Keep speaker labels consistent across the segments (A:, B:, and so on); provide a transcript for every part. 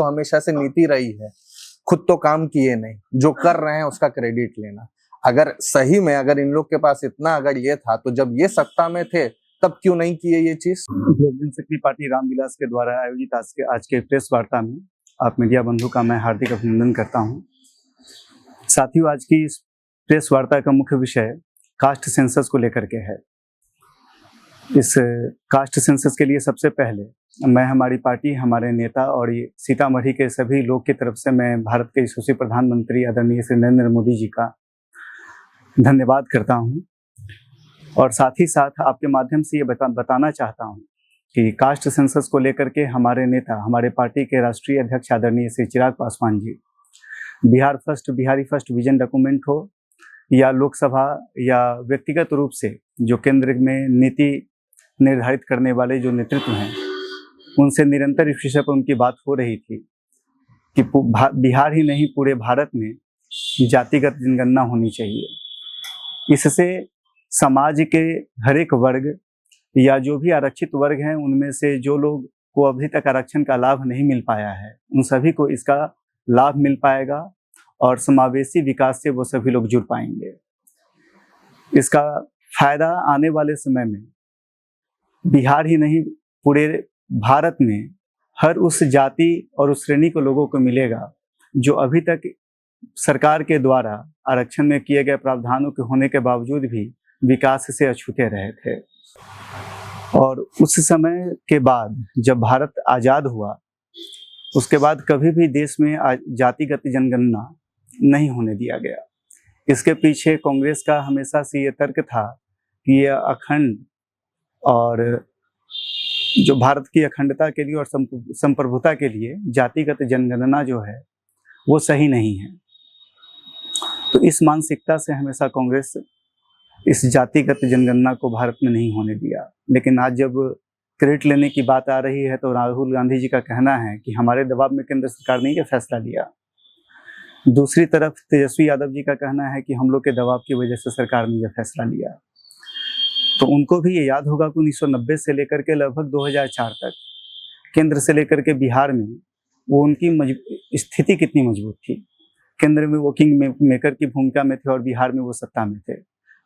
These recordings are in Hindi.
A: तो हमेशा से नीति रही है, खुद तो काम किए नहीं, जो कर रहे हैं उसका क्रेडिट लेना। अगर सही में अगर इन लोग के पास इतना अगर ये था तो जब ये सत्ता में थे तब क्यों नहीं किए ये चीज।
B: लोक जनशक्ति पार्टी रामविलास के द्वारा आयोजित आज के प्रेस वार्ता में आप मीडिया बंधु का मैं हार्दिक अभिनंदन करता हूं। साथियों, आज की इस प्रेस वार्ता का मुख्य विषय कास्ट सेंसस को लेकर के है। इस कास्ट सेंसस के लिए सबसे पहले मैं हमारी पार्टी, हमारे नेता और ये सीतामढ़ी के सभी लोग की तरफ से मैं भारत के यशस्वी प्रधानमंत्री आदरणीय श्री नरेंद्र मोदी जी का धन्यवाद करता हूं। और साथ ही साथ आपके माध्यम से ये बताना चाहता हूं कि कास्ट सेंसस को लेकर के हमारे नेता, हमारे पार्टी के राष्ट्रीय अध्यक्ष आदरणीय Shri Chirag Paswan ji Bihari first vision document हो या लोकसभा या व्यक्तिगत रूप से जो केंद्र में नीति निर्धारित करने वाले जो नेतृत्व हैं, उनसे निरंतर इस विषय पर उनकी बात हो रही थी कि बिहार ही नहीं पूरे भारत में जातिगत जनगणना होनी चाहिए। इससे समाज के हर एक वर्ग या जो भी आरक्षित वर्ग हैं उनमें से जो लोग को अभी तक आरक्षण का लाभ नहीं मिल पाया है, उन सभी को इसका लाभ मिल पाएगा और समावेशी विकास से वो सभी लोग जुड़ पाएंगे। इसका फायदा आने वाले समय में बिहार ही नहीं पूरे भारत में हर उस जाति और उस श्रेणी के लोगों को मिलेगा जो अभी तक सरकार के द्वारा आरक्षण में किए गए प्रावधानों के होने के बावजूद भी विकास से अछूते रहे थे। और उस समय के बाद जब भारत आज़ाद हुआ, उसके बाद कभी भी देश में जातिगत जनगणना नहीं होने दिया गया। इसके पीछे कांग्रेस का हमेशा से ये तर्क था कि यह अखंड और जो भारत की अखंडता के लिए और संप्रभुता के लिए जातिगत जनगणना जो है वो सही नहीं है। तो इस मानसिकता से हमेशा कांग्रेस इस जातिगत जनगणना को भारत में नहीं होने दिया। लेकिन आज जब क्रेडिट लेने की बात आ रही है तो राहुल गांधी जी का कहना है कि हमारे दबाव में केंद्र सरकार ने यह फैसला लिया। दूसरी तरफ तेजस्वी यादव जी का कहना है कि हम लोग के दबाव की वजह से सरकार ने यह फैसला लिया। तो उनको भी ये याद होगा कि 1990 से लेकर के लगभग 2004 तक केंद्र से लेकर के बिहार में वो उनकी स्थिति कितनी मजबूत थी। केंद्र में वो किंग मेकर की भूमिका में थे और बिहार में वो सत्ता में थे।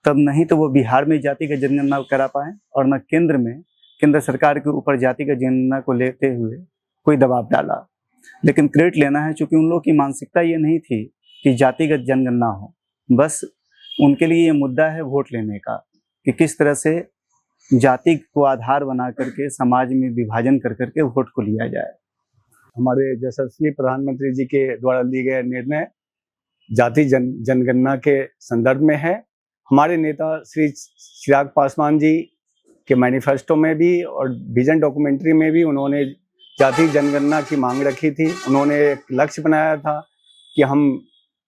B: तब नहीं तो वो बिहार में जातिगत जनगणना करा पाए और न केंद्र सरकार के ऊपर जातिगत जनगणना को लेते हुए कोई दबाव डाला। लेकिन क्रेडिट लेना है, चूंकि उन लोगों की मानसिकता ये नहीं थी कि जातिगत जनगणना हो, बस उनके लिए ये मुद्दा है वोट लेने का कि किस तरह से जाति को आधार बना करके समाज में विभाजन कर करके वोट को लिया जाए।
C: हमारे यशस्वी प्रधानमंत्री जी के द्वारा लिए गए निर्णय जाति जनगणना के संदर्भ में है। हमारे नेता श्री चिराग पासवान जी के मैनिफेस्टो में भी और विजन डॉक्यूमेंट्री में भी उन्होंने जाति जनगणना की मांग रखी थी। उन्होंने एक लक्ष्य बनाया था कि हम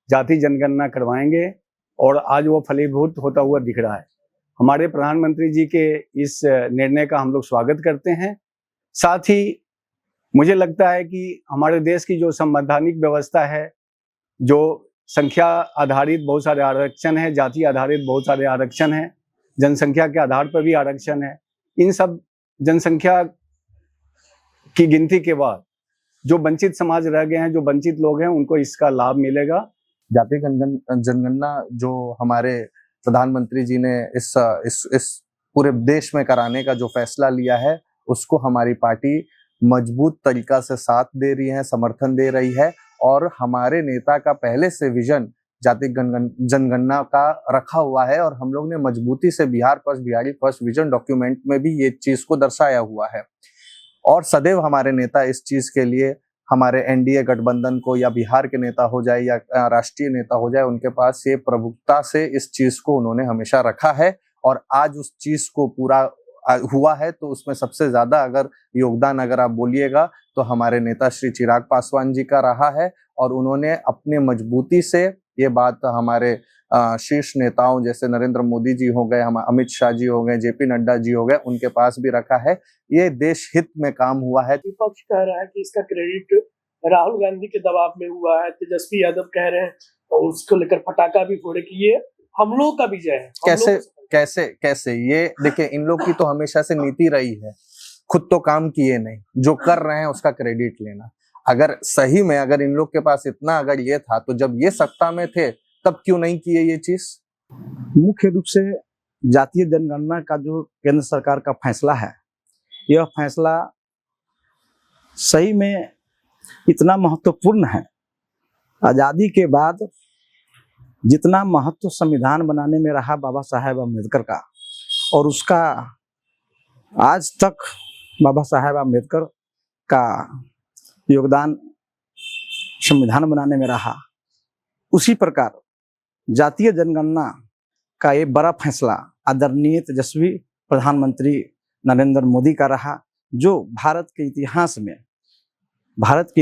C: जाति जनगणना करवाएंगे और आज वो फलीभूत होता हुआ दिख रहा है। हमारे प्रधानमंत्री जी के इस निर्णय का हम लोग स्वागत करते हैं। साथ ही मुझे लगता है कि हमारे देश की जो संवैधानिक व्यवस्था है, जो संख्या आधारित बहुत सारे आरक्षण है, जाति आधारित बहुत सारे आरक्षण है, जनसंख्या के आधार पर भी आरक्षण है, इन सब जनसंख्या की गिनती के बाद जो वंचित समाज रह गए हैं, जो वंचित लोग हैं, उनको इसका लाभ मिलेगा।
A: जाति जनगणना जो हमारे प्रधानमंत्री जी ने इस पूरे देश में कराने का जो फैसला लिया है, उसको हमारी पार्टी मजबूत तरीका से साथ दे रही है, समर्थन दे रही है। और हमारे नेता का पहले से विजन जाति जनगणना का रखा हुआ है और हम लोग ने मजबूती से बिहारी फर्स्ट विजन डॉक्यूमेंट में भी ये चीज को दर्शाया हुआ है। और सदैव हमारे नेता इस चीज के लिए हमारे एनडीए गठबंधन को, या बिहार के नेता हो जाए या राष्ट्रीय नेता हो जाए, उनके पास ये प्रभुत्ता से इस चीज को उन्होंने हमेशा रखा है। और आज उस चीज को पूरा हुआ है तो उसमें सबसे ज्यादा अगर योगदान अगर आप बोलिएगा तो हमारे नेता श्री चिराग पासवान जी का रहा है। और उन्होंने अपने मजबूती से ये बात हमारे शीर्ष नेताओं जैसे नरेंद्र मोदी जी हो गए, हम अमित शाह जी हो गए, जेपी नड्डा जी हो गए, उनके पास भी रखा है। ये देश हित में काम हुआ है।
D: विपक्ष कह रहा है कि इसका क्रेडिट राहुल गांधी के दबाव में हुआ है, तेजस्वी यादव कह रहे हैं और उसको लेकर पटाखा भी फोड़े कि ये हम लोग का विजय है।
A: कैसे ये देखिए, इन लोग की तो हमेशा से नीति रही है, खुद तो काम किए नहीं, जो कर रहे हैं उसका क्रेडिट लेना। अगर सही में अगर इन लोग के पास इतना अगर ये था तो जब ये सत्ता में थे तब क्यों नहीं किए ये चीज?
E: मुख्य रूप से जातीय जनगणना का जो केंद्र सरकार का फैसला है, यह फैसला सही में इतना महत्वपूर्ण है। आज़ादी के बाद जितना महत्व संविधान बनाने में रहा बाबा साहेब अम्बेडकर का, और उसका आज तक बाबा साहेब अम्बेडकर का योगदान संविधान बनाने में रहा, उसी प्रकार जातीय जनगणना का ये बड़ा फैसला आदरणीय तेजस्वी प्रधानमंत्री नरेंद्र मोदी का रहा, जो भारत के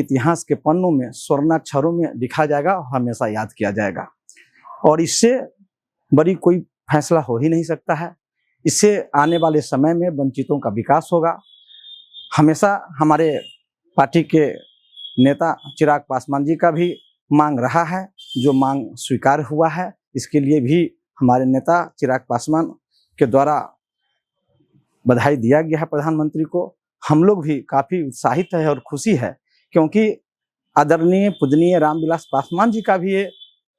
E: इतिहास के पन्नों में स्वर्णाक्षरों में लिखा जाएगा और हमेशा याद किया जाएगा। और इससे बड़ी कोई फैसला हो ही नहीं सकता है। इससे आने वाले समय में वंचितों का विकास होगा। हमेशा हमारे पार्टी के नेता चिराग पासवान जी का भी मांग रहा है, जो मांग स्वीकार हुआ है। इसके लिए भी हमारे नेता चिराग पासवान के द्वारा बधाई दिया गया है प्रधानमंत्री को। हम लोग भी काफ़ी उत्साहित है और खुशी है, क्योंकि आदरणीय पूजनीय रामविलास पासवान जी का भी ये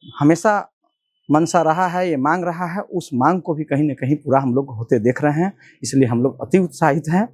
E: हमेशा मनसा रहा है, ये मांग रहा है। उस मांग को भी कहीं न कहीं पूरा हम लोग होते देख रहे हैं, इसलिए हम लोग अति उत्साहित हैं।